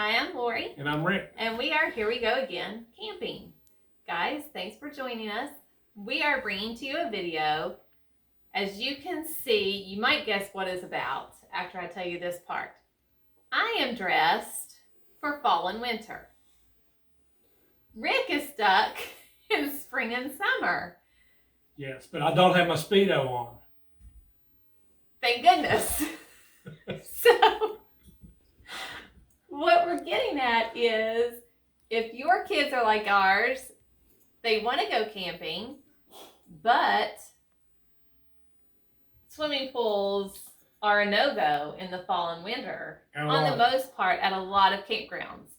Hi, I'm Lori. And I'm Rick. And we are Here We Go Again camping. Guys, thanks for joining us. We are bringing to you a video. As you can see, you might guess what it's about after I tell you this part. I am dressed for fall and winter. Rick is stuck in spring and summer. Yes, but I don't have my Speedo on. Thank goodness. So, what we're getting at is, if your kids are like ours, they want to go camping, but swimming pools are a no-go in the fall and winter, on the most part, at a lot of campgrounds.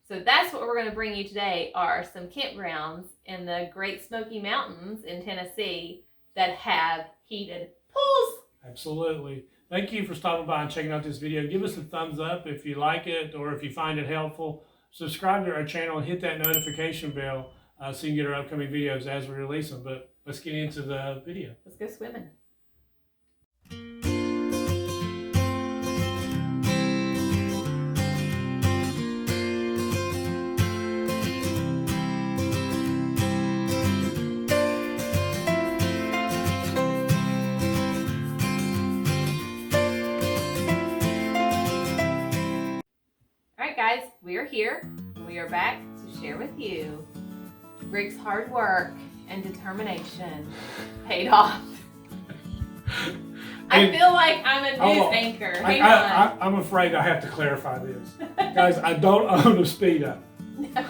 So that's what we're going to bring you today, are some campgrounds in the Great Smoky Mountains in Tennessee that have heated pools. Absolutely. Thank you for stopping by and checking out this video. Give us a thumbs up if you like it or if you find it helpful. Subscribe to our channel and hit that notification bell so you can get our upcoming videos as we release them. But let's get into the video. Let's go swimming. Guys, we are here and we are back to share with you Rick's hard work and determination paid off. I feel like I'm a news anchor. I'm afraid I have to clarify this. Guys, I don't own a Speedo. No.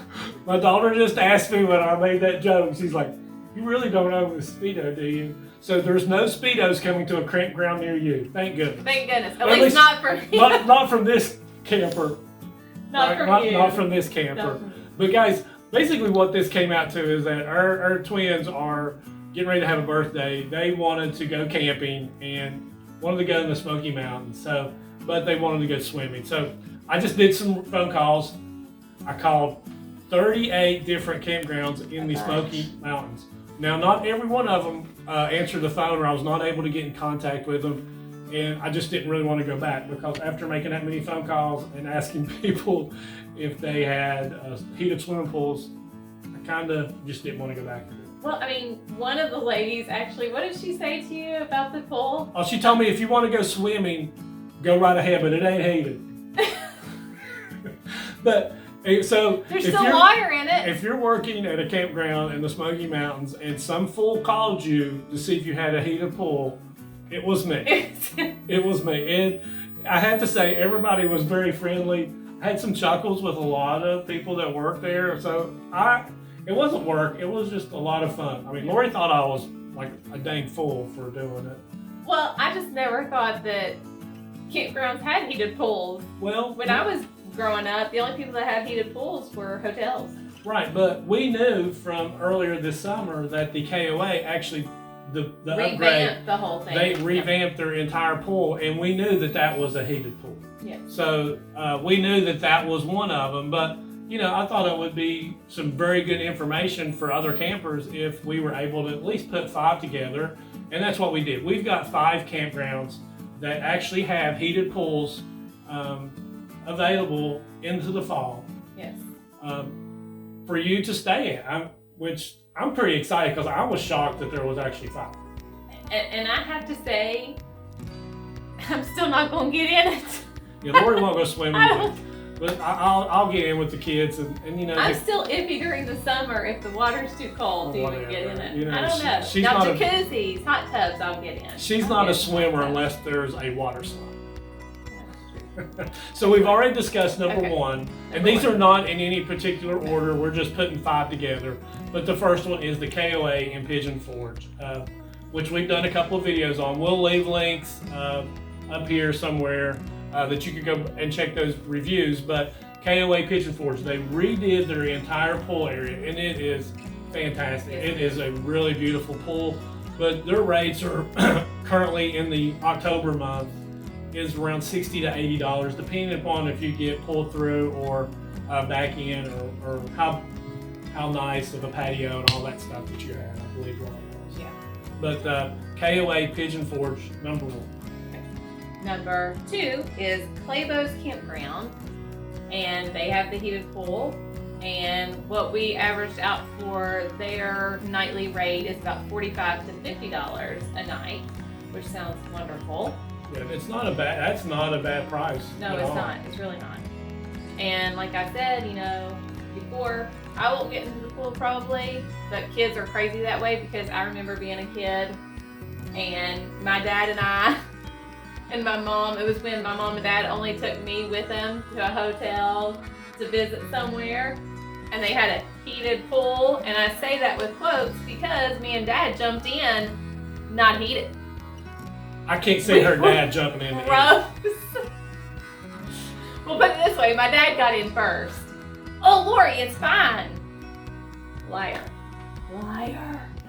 My daughter just asked me when I made that joke. She's like, "You really don't own a Speedo, do you?" So there's no Speedos coming to a campground near you. Thank goodness. Thank goodness. At least not for me. Not from this camper. Not from this camper. But guys, basically what this came out to is that our twins are getting ready to have a birthday. They wanted to go camping and wanted to go in the Smoky Mountains. But they wanted to go swimming. So I just did some phone calls. I called 38 different campgrounds in the Smoky Mountains. Now, not every one of them answered the phone, or I was not able to get in contact with them. And I just didn't really want to go back, because after making that many phone calls and asking people if they had heated swimming pools, I kind of just didn't want to go back. Well, I mean, one of the ladies actually, what did she say to you about the pool? Oh, she told me, if you want to go swimming, go right ahead, but it ain't heated. But so there's still water in it. If you're working at a campground in the Smoky Mountains and some fool called you to see if you had a heated pool, it was me. It was me. And I have to say, everybody was very friendly. I had some chuckles with a lot of people that worked there. So it wasn't work. It was just a lot of fun. I mean, Lori thought I was like a dang fool for doing it. Well, I just never thought that campgrounds had heated pools. Well, when I was growing up, the only people that had heated pools were hotels. Right, but we knew from earlier this summer that the KOA actually the upgrade, the whole thing. They revamped their entire pool, and we knew that that was a heated pool. Yeah. So we knew that that was one of them, but you know, I thought it would be some very good information for other campers if we were able to at least put 5 together, and that's what we did. We've got 5 campgrounds that actually have heated pools available into the fall. Yes. For you to stay at, which I'm pretty excited, because I was shocked that there was actually 5. And I have to say, I'm still not going to get in it. Yeah, Lori won't go swimming, but I'll get in with the kids, and you know. I'm still iffy during the summer if the water's too cold to even get in it. You know, I don't know. Now jacuzzis, hot tubs, I'll get in. She's not a swimmer unless there's a water slide. So we've already discussed number 1, and these are not in any particular order. We're just putting 5 together. But the first one is the KOA in Pigeon Forge, which we've done a couple of videos on. We'll leave links up here somewhere that you could go and check those reviews. But KOA Pigeon Forge, they redid their entire pool area, and it is fantastic. It is a really beautiful pool, but their rates are currently in the October month is around $60 to $80, depending upon if you get pulled through or back in, or how nice of a patio and all that stuff that you have. I believe Ron was. Yeah. But KOA Pigeon Forge, number 1. Okay. Number 2 is Claibos Campground, and they have the heated pool. And what we averaged out for their nightly rate is about $45 to $50 a night, which sounds wonderful. Yeah, that's not a bad price. No, it's not. It's really not. And like I said, before, I won't get into the pool probably, but kids are crazy that way because I remember being a kid and my dad and I and my mom, it was when my mom and dad only took me with them to a hotel to visit somewhere, and they had a heated pool, and I say that with quotes because me and dad jumped in not heated. I can't see her dad jumping in. Gross. Well, put it this way, my dad got in first. Oh, Lori, it's fine. Liar.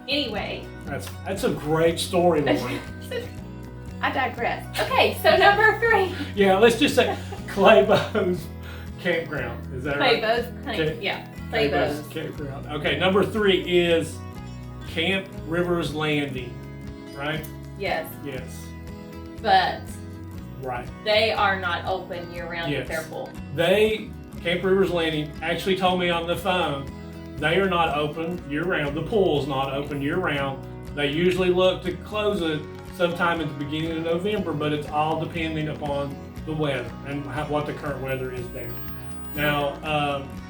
Anyway. That's a great story, Lori. I digress. Okay, so number 3. Yeah, let's just say Claibos Campground. Is that right? Claibos. Campground. Okay, number 3 is Camp Rivers Landing, right? Yes. Yes. But right. They are not open year-round with their pool. Camp Rivers Landing actually told me on the phone they are not open year-round. The pool's not open year-round. They usually look to close it sometime at the beginning of November, but it's all depending upon the weather and what the current weather is there. Now,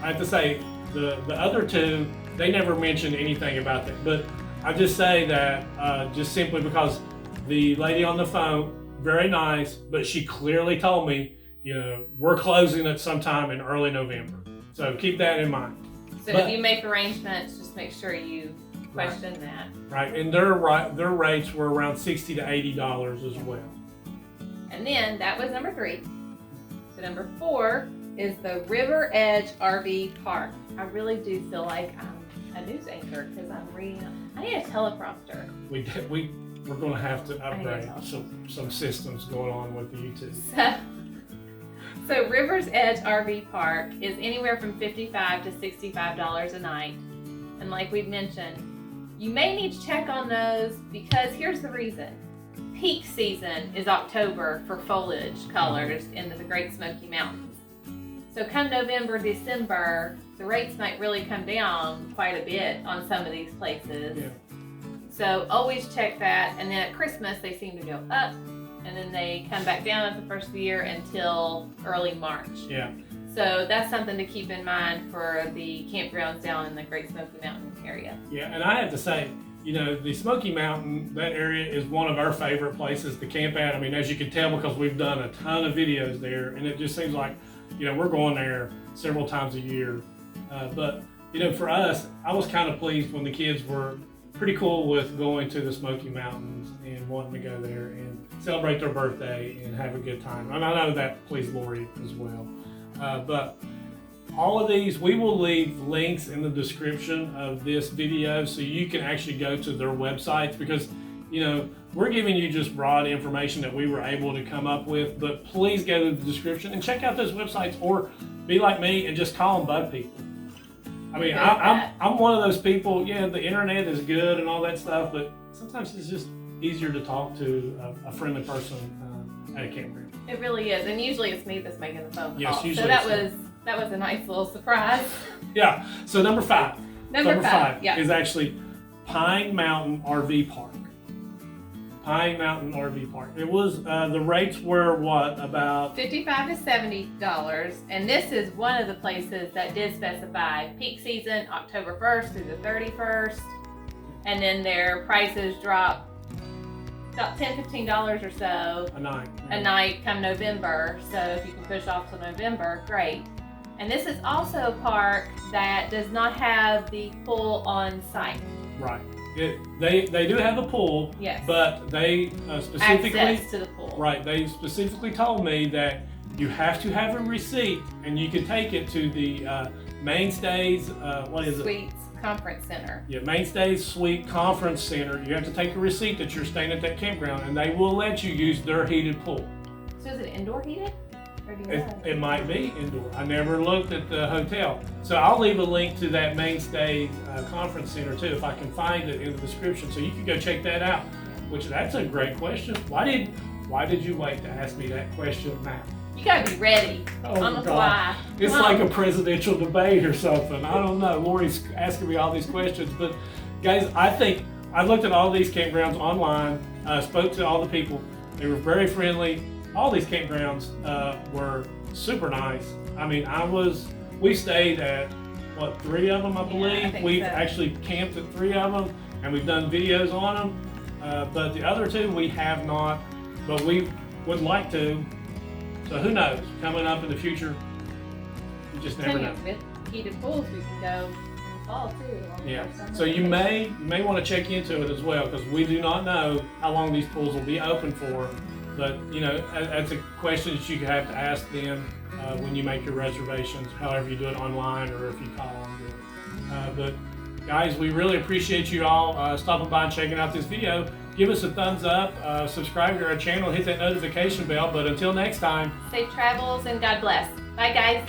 I have to say, the other 2, they never mentioned anything about that, but I just say that just simply because the lady on the phone, very nice, but she clearly told me, we're closing it sometime in early November. So keep that in mind. So if you make arrangements, just make sure you question that. Right, and their rates were around $60 to $80 as well. And then that was number 3. So number 4 is the River Edge RV Park. I really do feel like I'm a news anchor because I'm reading. I need a teleprompter. We're going to have to upgrade some systems going on with the YouTube. So River's Edge RV Park is anywhere from $55 to $65 a night. And like we've mentioned, you may need to check on those because here's the reason. Peak season is October for foliage colors in the Great Smoky Mountains. So come November, December, the rates might really come down quite a bit on some of these places. Yeah. So always check that. And then at Christmas, they seem to go up. And then they come back down at the first of the year until early March. Yeah. So that's something to keep in mind for the campgrounds down in the Great Smoky Mountain area. Yeah, and I have to say, the Smoky Mountain, that area is one of our favorite places to camp at. I mean, as you can tell because we've done a ton of videos there, and it just seems like, we're going there several times a year. But, for us, I was kind of pleased when the kids were pretty cool with going to the Smoky Mountains and wanting to go there and celebrate their birthday and have a good time. And I know that pleased Lori as well. But all of these, we will leave links in the description of this video so you can actually go to their websites because, we're giving you just broad information that we were able to come up with, but please go to the description and check out those websites or be like me and just call them bug people. I mean, I'm one of those people, the internet is good and all that stuff, but sometimes it's just easier to talk to a friendly person at a campground. It really is, and usually it's me that's making the phone call. Yes, usually. So that was a nice little surprise. Yeah, so number 5. Number five is actually Pine Mountain RV Park. Pine Mountain RV Park. It was, the rates were what, about? $55 to $70, and this is one of the places that did specify peak season, October 1st through the 31st, and then their prices drop about $10, $15 or so a night come November. So if you can push off till November, great. And this is also a park that does not have the pool on site. Right. They do have a pool, yes, but they specifically access to the pool. Right. They specifically told me that you have to have a receipt, and you can take it to the Mainstays. What is it? Suites Conference Center. Yeah, Mainstays Suite Conference Center. You have to take a receipt that you're staying at that campground, and they will let you use their heated pool. So is it indoor heated? Or do you know? It might be indoor. I never looked at the hotel. So I'll leave a link to that Mainstay Conference Center too, if I can find it in the description. So you can go check that out, which that's a great question. Why did you wait to ask me that question, Matt? You gotta be ready Oh on my the God. fly. It's Come like on. a presidential debate or something. I don't know. Lori's asking me all these questions, but guys, I think I looked at all these campgrounds online, spoke to all the people. They were very friendly. All these campgrounds were super nice. I mean, we stayed at, what, 3 of them, I believe? think We've so. actually camped at 3 of them, and we've done videos on them. But the other 2 we have not, but we would like to. So who knows? Coming up in the future, you just never know. With heated pools, we can go in the fall too. on the Yeah. first summer So you vacation. may want to check into it as well, because we do not know how long these pools will be open for. But you know, that's a question that you have to ask them when you make your reservations, however you do it online or if you call them. But guys, we really appreciate you all stopping by and checking out this video. Give us a thumbs up, subscribe to our channel, hit that notification bell. But until next time, Safe travels and God bless. Bye, guys.